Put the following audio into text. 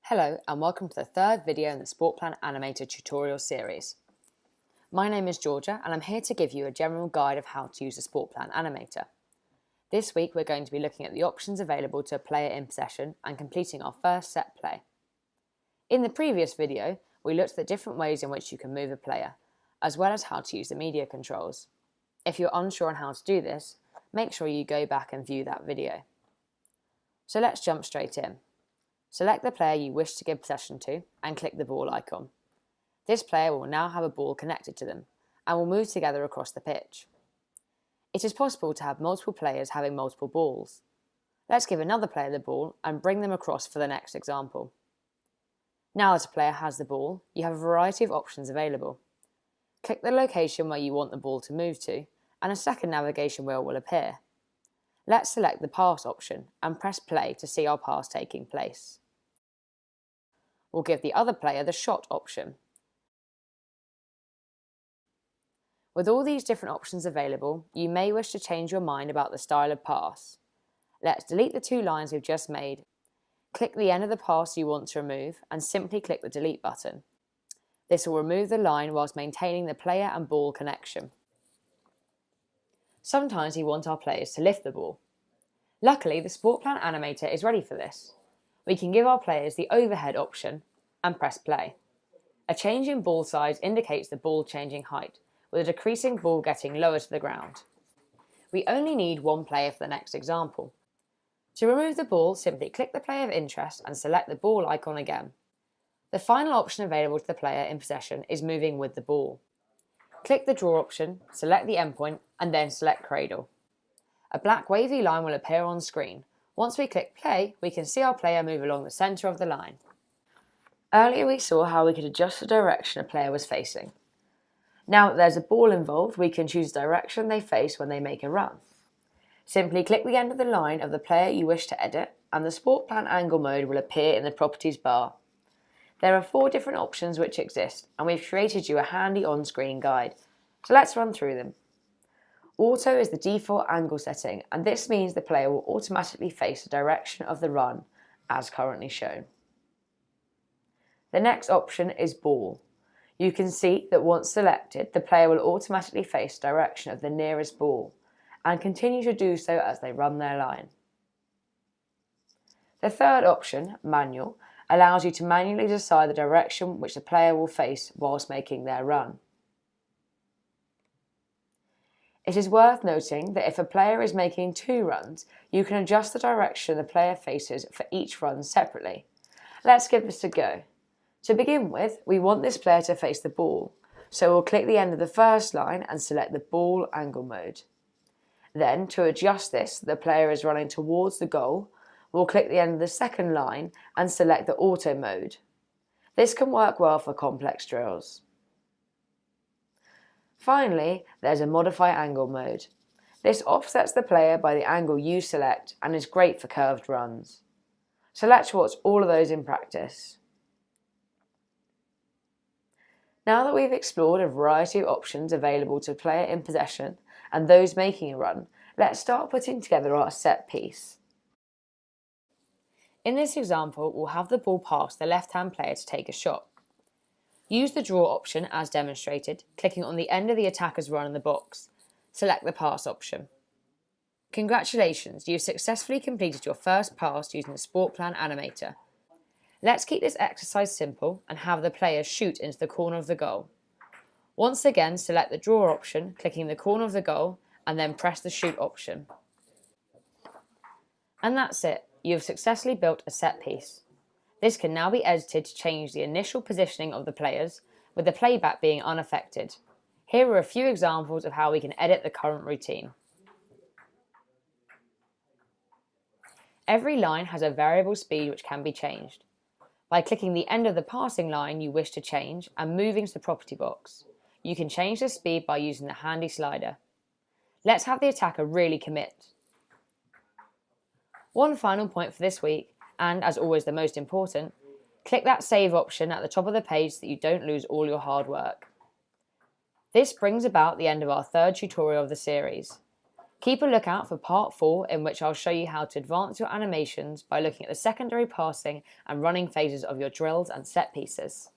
Hello and welcome to the third video in the Sportplan Animator tutorial series. My name is Georgia and I'm here to give you a general guide of how to use the Sportplan Animator. This week we're going to be looking at the options available to a player in possession and completing our first set play. In the previous video we looked at the different ways in which you can move a player, as well as how to use the media controls. If you're unsure on how to do this, make sure you go back and view that video. So let's jump straight in. Select the player you wish to give possession to and click the ball icon. This player will now have a ball connected to them and will move together across the pitch. It is possible to have multiple players having multiple balls. Let's give another player the ball and bring them across for the next example. Now that a player has the ball, you have a variety of options available. Click the location where you want the ball to move to and a second navigation wheel will appear. Let's select the pass option and press play to see our pass taking place. We'll give the other player the shot option. With all these different options available, you may wish to change your mind about the style of pass. Let's delete the two lines we've just made. Click the end of the pass you want to remove and simply click the delete button. This will remove the line whilst maintaining the player and ball connection. Sometimes we want our players to lift the ball. Luckily, the Sportplan Animator is ready for this. We can give our players the overhead option and press play. A change in ball size indicates the ball changing height, with a decreasing ball getting lower to the ground. We only need one player for the next example. To remove the ball, simply click the player of interest and select the ball icon again. The final option available to the player in possession is moving with the ball. Click the draw option, select the endpoint and then select cradle. A black wavy line will appear on screen. Once we click play, we can see our player move along the centre of the line. Earlier we saw how we could adjust the direction a player was facing. Now that there's a ball involved, we can choose the direction they face when they make a run. Simply click the end of the line of the player you wish to edit and the Sportplan angle mode will appear in the properties bar. There are 4 different options which exist and we've created you a handy on-screen guide, so let's run through them. Auto is the default angle setting and this means the player will automatically face the direction of the run as currently shown. The next option is ball. You can see that once selected the player will automatically face the direction of the nearest ball and continue to do so as they run their line. The third option, manual, allows you to manually decide the direction which the player will face whilst making their run. It is worth noting that if a player is making 2 runs, you can adjust the direction the player faces for each run separately. Let's give this a go. To begin with, we want this player to face the ball, so we'll click the end of the first line and select the ball angle mode. Then, to adjust this, the player is running towards the goal. We'll click the end of the second line and select the auto mode. This can work well for complex drills. Finally, there's a modify angle mode. This offsets the player by the angle you select and is great for curved runs. So let's watch all of those in practice. Now that we've explored a variety of options available to a player in possession and those making a run, let's start putting together our set piece. In this example, we'll have the ball pass the left-hand player to take a shot. Use the draw option as demonstrated, clicking on the end of the attacker's run in the box. Select the pass option. Congratulations, you've successfully completed your first pass using the Sportplan Animator. Let's keep this exercise simple and have the player shoot into the corner of the goal. Once again, select the draw option, clicking the corner of the goal, and then press the shoot option. And that's it. You have successfully built a set piece. This can now be edited to change the initial positioning of the players, with the playback being unaffected. Here are a few examples of how we can edit the current routine. Every line has a variable speed which can be changed. By clicking the end of the passing line you wish to change and moving to the property box, you can change the speed by using the handy slider. Let's have the attacker really commit. One final point for this week, and as always the most important, click that save option at the top of the page so that you don't lose all your hard work. This brings about the end of our third tutorial of the series. Keep a lookout for part 4, in which I'll show you how to advance your animations by looking at the secondary passing and running phases of your drills and set pieces.